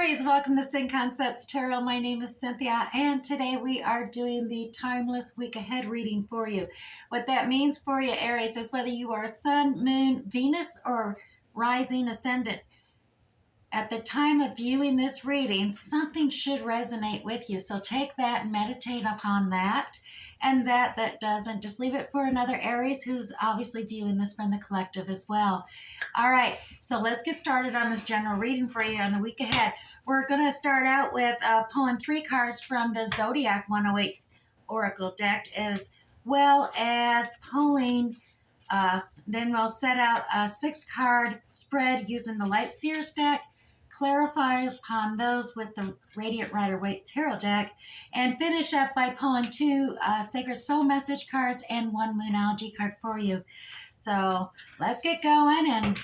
Aries, welcome to Sin Concepts Tarot. My name is Cynthia, and today we are doing the timeless week ahead reading for you. What that means for you, Aries, is whether you are Sun, Moon, Venus, or rising ascendant. At the time of viewing this reading, something should resonate with you. So take that and meditate upon that. And that doesn't, just leave it for another Aries who's obviously viewing this from the collective as well. All right, so let's get started on this general reading for you on the week ahead. We're going to start out with pulling 3 cards from the Zodiac 108 Oracle deck, as well as pulling then we'll set out a 6-card spread using the Light Seers deck, clarify upon those with the Radiant Rider-Waite Tarot deck, and finish up by pulling 2 Sacred Soul Message cards and 1 Moonology card for you. So let's get going and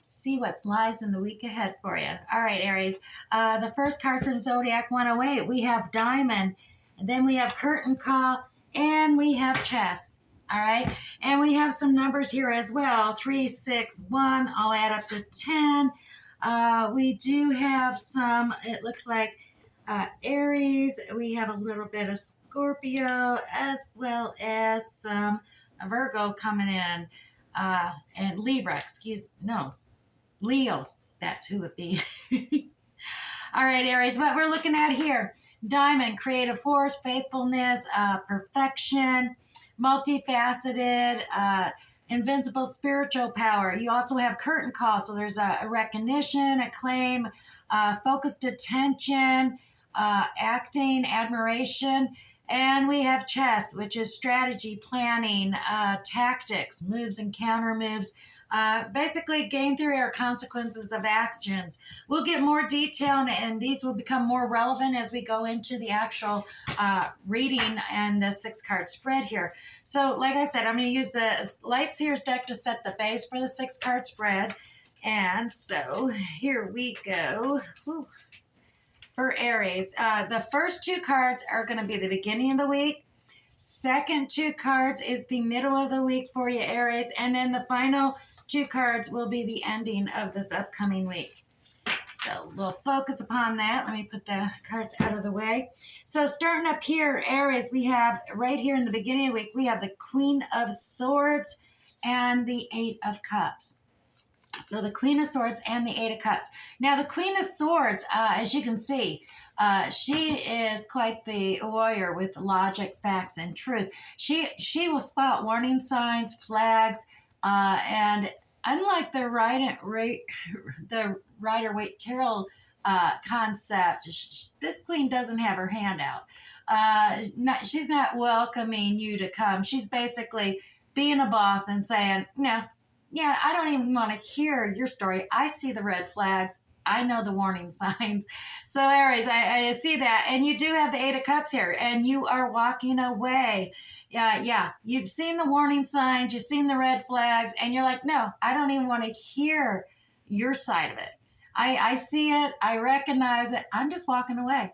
see what lies in the week ahead for you. All right, Aries. The first card from Zodiac 108, we have Diamond, and then we have Curtain Call, and we have Chess. All right, and we have some numbers here as well. 3, 6, 1. I'll add up to 10. We do have some, it looks like Aries. We have a little bit of Scorpio, as well as some Virgo coming in, and Libra, Leo. That's who it be. All right, Aries, what we're looking at here: Diamond, creative force, faithfulness, perfection, multifaceted, invincible spiritual power. You also have Curtain Call, so there's a recognition, acclaim, focused attention, acting, admiration. And we have Chess, which is strategy, planning, tactics, moves and counter moves. Basically, game theory are consequences of actions. We'll get more detail, and these will become more relevant as we go into the actual reading and the 6-card spread here. So, like I said, I'm going to use the Light Seers deck to set the base for the 6-card spread. And so, here we go. Whew. For Aries, the first 2 cards are going to be the beginning of the week. Second 2 cards is the middle of the week for you, Aries. And then the final 2 cards will be the ending of this upcoming week. So we'll focus upon that. Let me put the cards out of the way. So starting up here, Aries, we have right here in the beginning of the week, we have the Queen of Swords and the 8 of Cups. So the Queen of Swords and the 8 of Cups. Now the Queen of Swords, as you can see, she is quite the warrior with logic, facts, and truth. She will spot warning signs, flags, and unlike the Rider-Waite Tarot concept, this queen doesn't have her hand out. She's not welcoming you to come. She's basically being a boss and saying, no. Yeah, I don't even want to hear your story. I see the red flags. I know the warning signs. So, Aries, I see that. And you do have the 8 of Cups here, and you are walking away. Yeah, you've seen the warning signs, you've seen the red flags, and you're like, no, I don't even want to hear your side of it. I see it. I recognize it. I'm just walking away.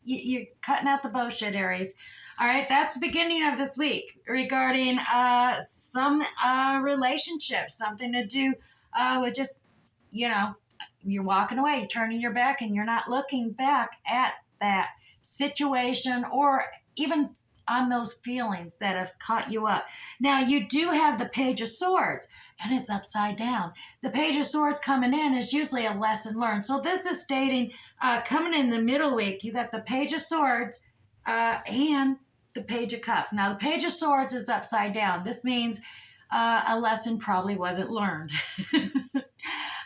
You're cutting out the bullshit, Aries. All right, that's the beginning of this week regarding some relationships, something to do with just, you're walking away, you're turning your back, and you're not looking back at that situation or even on those feelings that have caught you up. Now, you do have the Page of Swords, and it's upside down. The Page of Swords coming in is usually a lesson learned. So this is stating, coming in the middle week, you got the Page of Swords and the Page of Cups. Now, the Page of Swords is upside down. This means a lesson probably wasn't learned.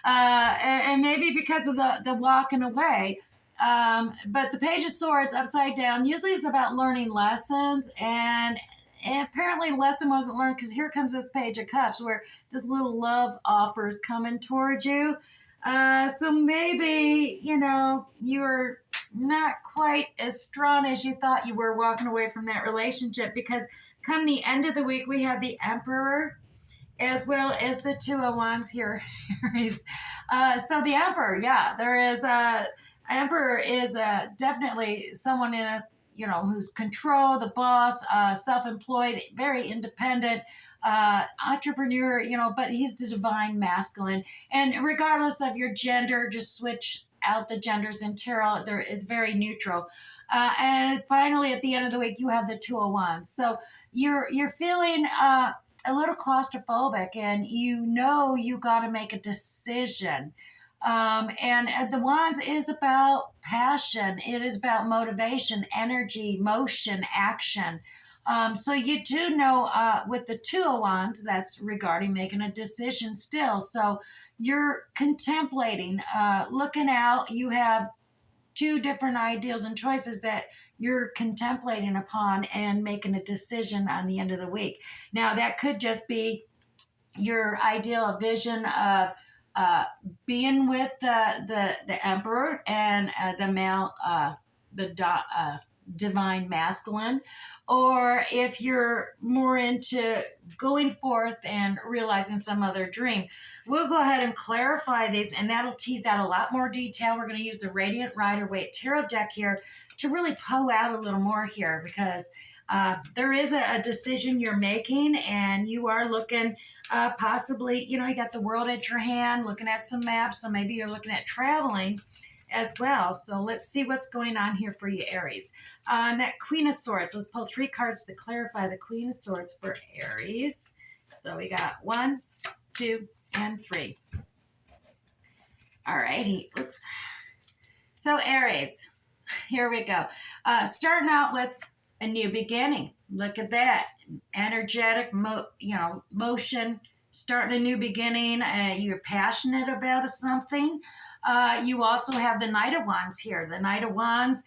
And maybe because of the walking away. But the Page of Swords upside down usually is about learning lessons, and apparently lesson wasn't learned because here comes this Page of Cups where this little love offer is coming towards you. So maybe, you're not quite as strong as you thought you were walking away from that relationship, because come the end of the week, we have the Emperor as well as the 2 of Wands here. So the Emperor, there is Emperor is definitely someone in a, who's control, the boss, self-employed, very independent, entrepreneur, but he's the divine masculine. And regardless of your gender, just switch out the genders in tarot. It's very neutral. And finally, at the end of the week, you have the Two of Wands. So you're feeling a little claustrophobic, and you got to make a decision. And the Wands is about passion. It is about motivation, energy, motion, action. So you do know with the Two of Wands, that's regarding making a decision still. So you're contemplating, looking out. You have two different ideals and choices that you're contemplating upon and making a decision on the end of the week. Now, that could just be your ideal vision of being with the emperor and the male, divine masculine, or if you're more into going forth and realizing some other dream. We'll go ahead and clarify these, and that'll tease out a lot more detail. We're going to use the Radiant Rider-Waite Tarot deck here to really pull out a little more here, because there is a decision you're making, and you are looking possibly, you got the world at your hand, looking at some maps, so maybe you're looking at traveling as well. So let's see what's going on here for you, Aries. That Queen of Swords. Let's pull 3 cards to clarify the Queen of Swords for Aries. So we got 1, 2, and 3. All righty. Oops. So Aries, here we go. Starting out with a new beginning. Look at that. Energetic, motion, starting a new beginning. You're passionate about something. You also have the Knight of Wands here. The Knight of Wands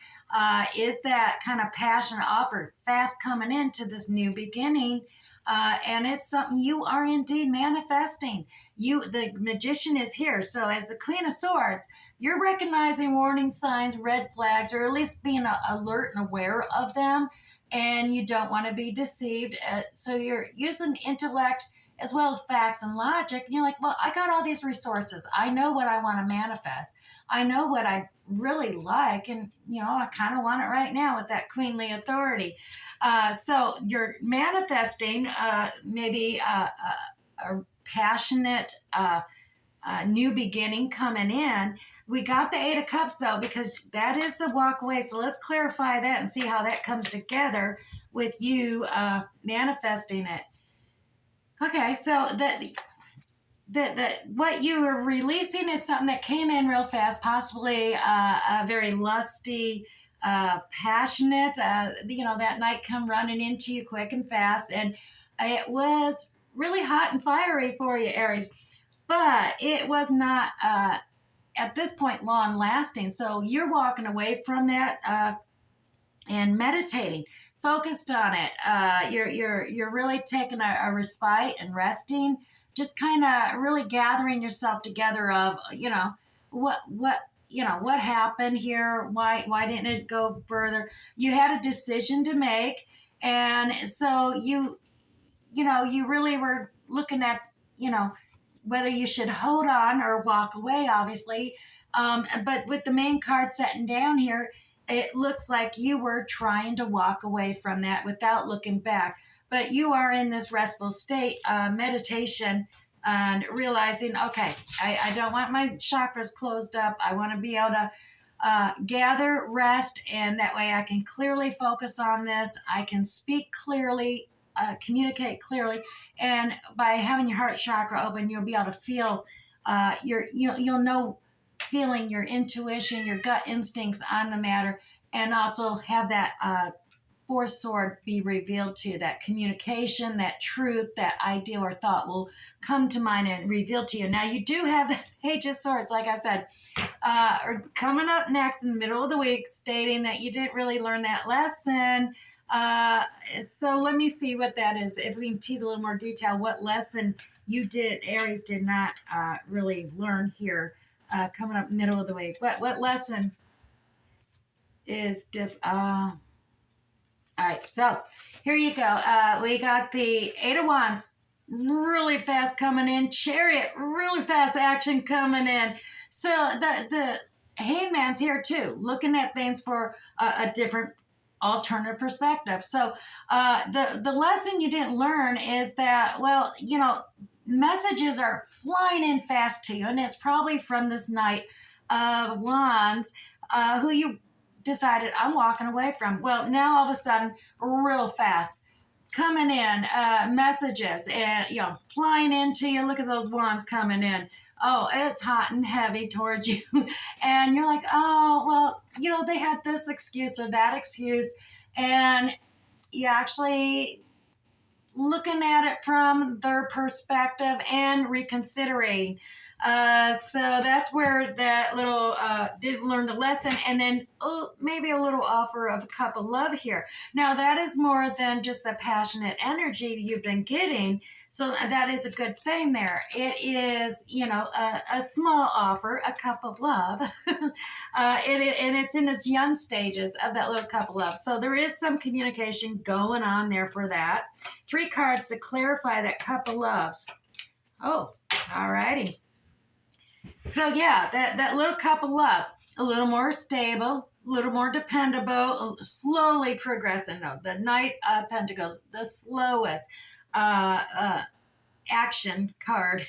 is that kind of passionate offer, fast coming into this new beginning. And it's something you are indeed manifesting. The Magician is here. So as the Queen of Swords, you're recognizing warning signs, red flags, or at least being alert and aware of them. And you don't want to be deceived. So you're using intellect as well as facts and logic. And you're like, well, I got all these resources. I know what I want to manifest. I know what I really like. And, I kind of want it right now with that queenly authority. So you're manifesting maybe a passionate new beginning coming in. We got the 8 of Cups, though, because that is the walk away. So let's clarify that and see how that comes together with you manifesting it. Okay, so what you are releasing is something that came in real fast, possibly a very lusty, passionate, that night come running into you quick and fast. And it was really hot and fiery for you, Aries, but it was not, at this point, long lasting. So you're walking away from that and meditating, focused on it. You're really taking a respite and resting, just kind of really gathering yourself together of, what happened here? Why didn't it go further? You had a decision to make. And so you really were looking at, whether you should hold on or walk away, obviously. But with the main card sitting down here, it looks like you were trying to walk away from that without looking back. But you are in this restful state, meditation, and realizing, okay, I don't want my chakras closed up. I want to be able to gather, rest, and that way I can clearly focus on this. I can speak clearly, communicate clearly, and by having your heart chakra open, you'll be able to feel you'll know, feeling your intuition, your gut instincts on the matter, and also have that fourth sword be revealed to you. That communication, that truth, that idea or thought will come to mind and reveal to you. Now, you do have the Page of Swords, like I said, coming up next in the middle of the week, stating that you didn't really learn that lesson. So let me see what that is. If we can tease a little more detail, what lesson Aries did not really learn here. Coming up middle of the week. What lesson is all right, so here you go. We got the 8 of Wands, really fast coming in. Chariot, really fast action coming in. So the Hangman's here too, looking at things for a different alternative perspective. So the lesson you didn't learn is that, messages are flying in fast to you, and it's probably from this night of Wands, who you decided I'm walking away from. Well, now all of a sudden, real fast, coming in, messages, and flying into you. Look at those wands coming in. Oh, it's hot and heavy towards you, and you're like, oh, well, they had this excuse or that excuse, and you actually looking at it from their perspective and reconsidering. So that's where that little didn't learn the lesson, and then maybe a little offer of a cup of love here. Now that is more than just the passionate energy you've been getting, so that is a good thing there. It is, a small offer, a cup of love, and it's in its young stages of that little cup of love. So there is some communication going on there for that. 3 cards to clarify that cup of loves. Oh, all righty. So yeah, that little cup of love, a little more stable, a little more dependable, slowly progressing. No, the Knight of Pentacles, the slowest action card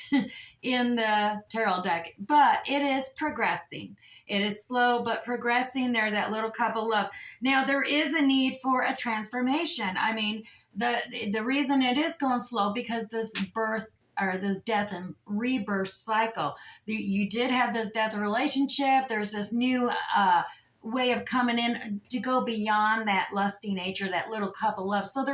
in the tarot deck, but it is progressing. It is slow but progressing there, that little cup of love. Now there is a need for a transformation. I mean, the reason it is going slow, because this birth or this death and rebirth cycle, you did have this death relationship. There's this new way of coming in to go beyond that lusty nature, that little cup of love. So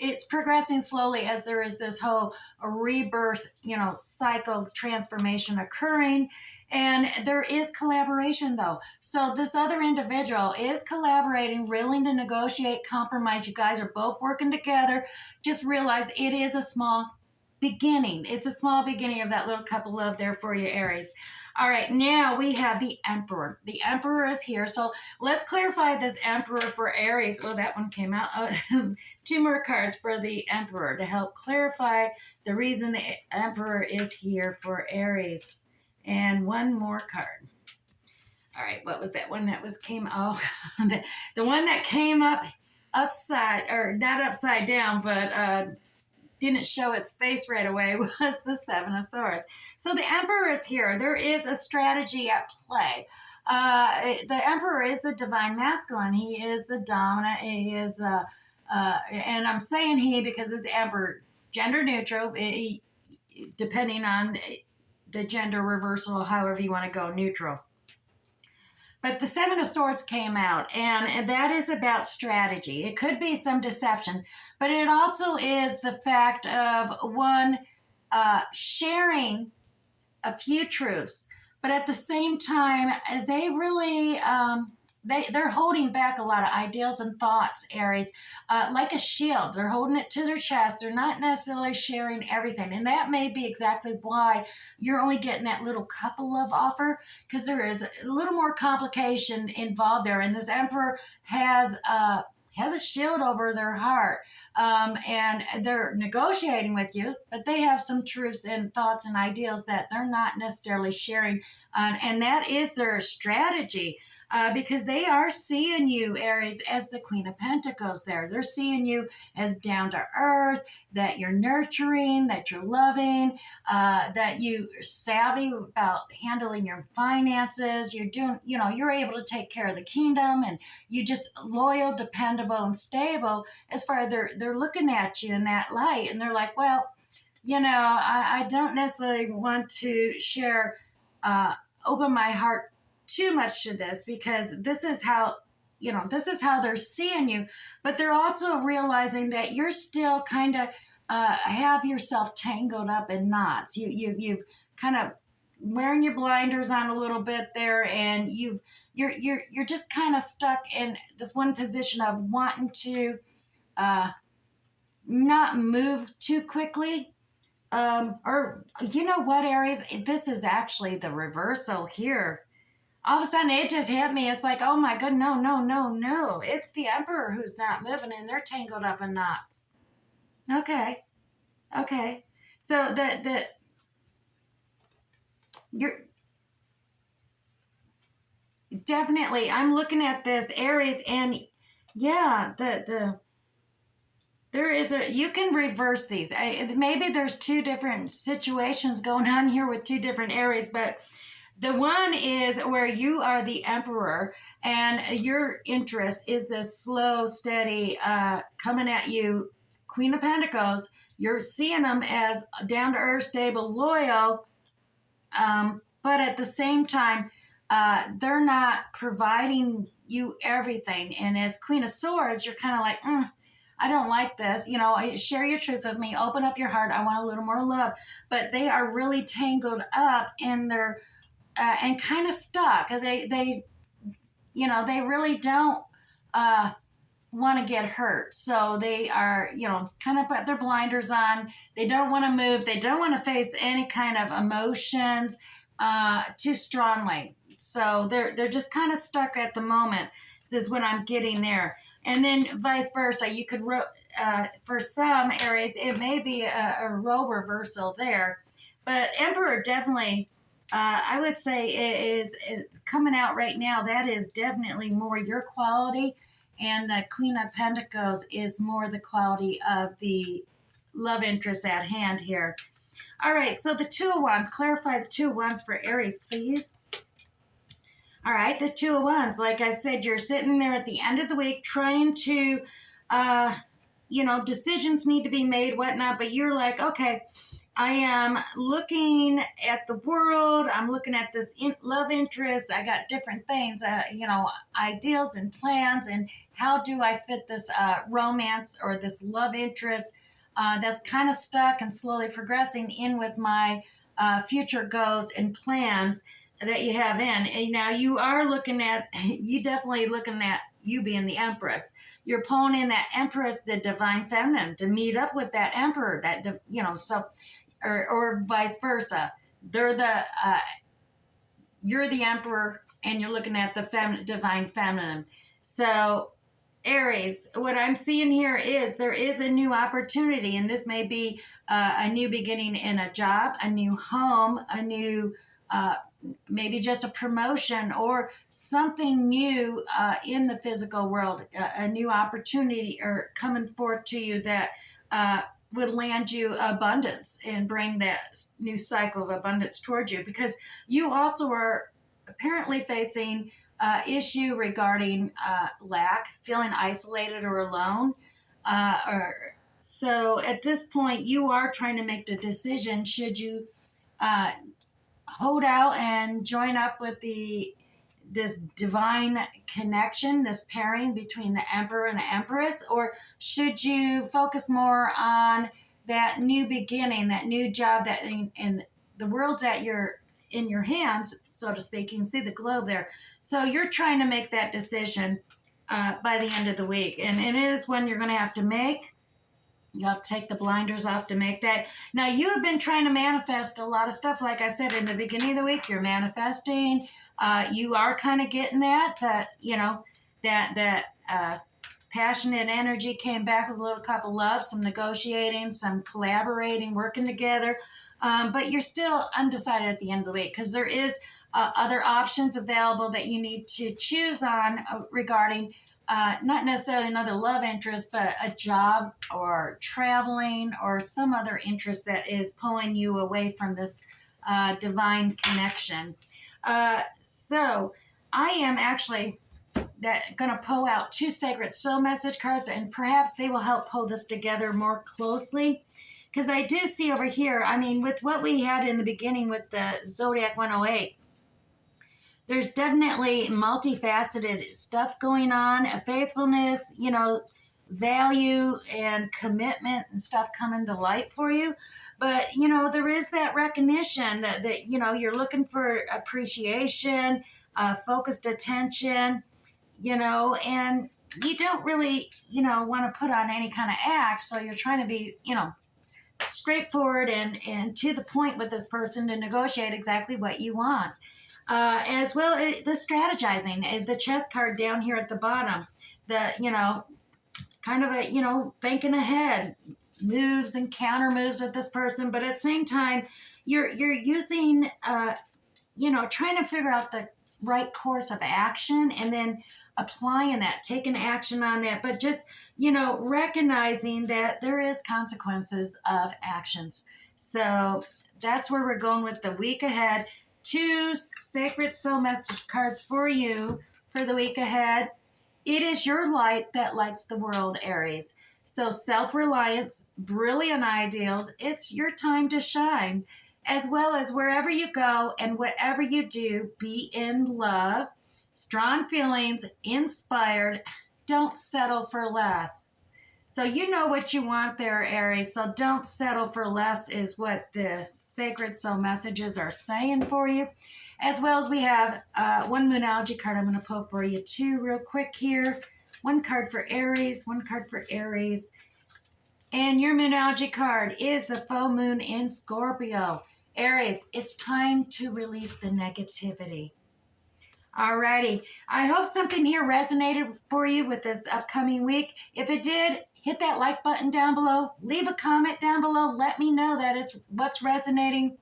it's progressing slowly as there is this whole rebirth, cycle transformation occurring. And there is collaboration though. So this other individual is collaborating, willing to negotiate, compromise. You guys are both working together. Just realize it is a small beginning. It's a small beginning of that little cup of love there for you, Aries. All right, now we have the Emperor. The Emperor is here. So let's clarify this Emperor for Aries. Oh, that one came out. 2 more cards for the Emperor to help clarify the reason the Emperor is here for Aries. And 1 more card. All right, what was that one that came? Oh, the one that came up upside, or not upside down, but didn't show its face right away, was the 7 of Swords. So the Emperor is here. There is a strategy at play. The Emperor is the divine masculine. He is the dominant. He is, and I'm saying he because it's the Emperor, gender neutral, depending on the gender reversal, however you want to go, neutral. But the 7 of Swords came out, and that is about strategy. It could be some deception, but it also is the fact of one sharing a few truths, but at the same time, they really they're holding back a lot of ideals and thoughts, Aries, like a shield. They're holding it to their chest. They're not necessarily sharing everything, and that may be exactly why you're only getting that little couple of offer, because there is a little more complication involved there, and this Emperor has a shield over their heart, and they're negotiating with you, but they have some truths and thoughts and ideals that they're not necessarily sharing, and that is their strategy, because they are seeing you, Aries, as the Queen of Pentacles there. They're seeing you as down to earth, that you're nurturing, that you're loving, that you're savvy about handling your finances. You're doing, you're able to take care of the kingdom, and you just loyal, dependable, and stable. As far as they're looking at you in that light, and they're like, well, I don't necessarily want to share, open my heart too much to this, because this is how they're seeing you, but they're also realizing that you're still kind of have yourself tangled up in knots. You've kind of wearing your blinders on a little bit there, and you're just kind of stuck in this one position of wanting to not move too quickly. Or you know what, Aries, this is actually the reversal here. All of a sudden it just hit me. It's like, oh my god, no. It's the Emperor who's not moving, and they're tangled up in knots. Okay. So you're definitely, I'm looking at this, Aries, and yeah, there is you can reverse these. Maybe there's 2 different situations going on here with 2 different Aries, but The one is where you are the emperor, and your interest is this slow, steady, coming at you, Queen of Pentacles. You're seeing them as down to earth, stable, loyal, but at the same time, they're not providing you everything. And as Queen of Swords, you're kind of like, I don't like this. You know, share your truths with me. Open up your heart. I want a little more love. But they are really tangled up in their and kind of stuck. They they really don't want to get hurt. So they are, kind of put their blinders on. They don't want to move. They don't want to face any kind of emotions too strongly. So they're just kind of stuck at the moment. This is what I'm getting there. And then vice versa. You could, for some Aries, it may be a role reversal there. But Emperor definitely, I would say, is coming out right now. That is definitely more your quality. And the Queen of Pentacles is more the quality of the love interest at hand here. All right, so the Two of Wands. Clarify the Two of Wands for Aries, please. All right, the Two of Wands. Like I said, you're sitting there at the end of the week trying to, decisions need to be made, whatnot, but you're like, okay, I am looking at the world. I'm looking at this love interest. I got different things, ideals and plans. And how do I fit this romance or this love interest that's kind of stuck and slowly progressing in with my future goals and plans that you have in? And now you definitely looking at you being the Empress. You're pulling in that Empress, the divine feminine, to meet up with that Emperor, or vice versa. You're the emperor and you're looking at the divine feminine. So Aries, what I'm seeing here is there is a new opportunity, and this may be a new beginning in a job, a new home, a new maybe just a promotion or something new in the physical world, a new opportunity or coming forth to you that would land you abundance and bring that new cycle of abundance towards you, because you also are apparently facing issue regarding lack, feeling isolated or alone. So at this point, you are trying to make the decision, should you hold out and join up with this divine connection, this pairing between the Emperor and the Empress, or should you focus more on that new beginning, that new job, that in the world's in your hands, so to speak. You can see the globe there. So you're trying to make that decision by the end of the week, and it is one you're going to have to make. You have to take the blinders off to make that. Now, you have been trying to manifest a lot of stuff. Like I said, in the beginning of the week, you're manifesting. You are kind of getting that passionate energy came back with a little cup of love, some negotiating, some collaborating, working together. But you're still undecided at the end of the week, because there is other options available that you need to choose on regarding not necessarily another love interest, but a job or traveling or some other interest that is pulling you away from this divine connection. So I am actually going to pull out two Sacred Soul message cards, and perhaps they will help pull this together more closely. Because I do see over here, with what we had in the beginning with the Zodiac 108, there's definitely multifaceted stuff going on, a faithfulness, value and commitment and stuff coming to light for you. But, there is that recognition that you're looking for appreciation, focused attention, and you don't really, want to put on any kind of act. So you're trying to be, straightforward and to the point with this person to negotiate exactly what you want. As well, the strategizing, the chess card down here at the bottom, kind of thinking ahead, moves and counter moves with this person. But at the same time, you're using, trying to figure out the right course of action and then applying that, taking action on that, but just, recognizing that there is consequences of actions. So that's where we're going with the week ahead. 2 sacred soul message cards for you for the week ahead. It is your light that lights the world, Aries. So self-reliance, brilliant ideals, it's your time to shine. As well as wherever you go and whatever you do, be in love, strong feelings, inspired. Don't settle for less. So you know what you want there, Aries. So don't settle for less is what the Sacred Soul messages are saying for you. As well as we have one Moonology card I'm going to pull for you too real quick here. One card for Aries, one card for Aries. And your Moonology card is the full moon in Scorpio. Aries, it's time to release the negativity. Alrighty. I hope something here resonated for you with this upcoming week. If it did, hit that like button down below. Leave a comment down below. Let me know that it's what's resonating,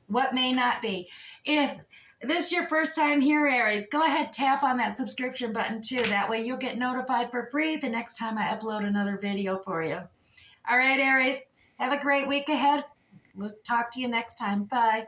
what may not be. If this is your first time here, Aries, go ahead, tap on that subscription button too. That way you'll get notified for free the next time I upload another video for you. All right, Aries, have a great week ahead. We'll talk to you next time. Bye.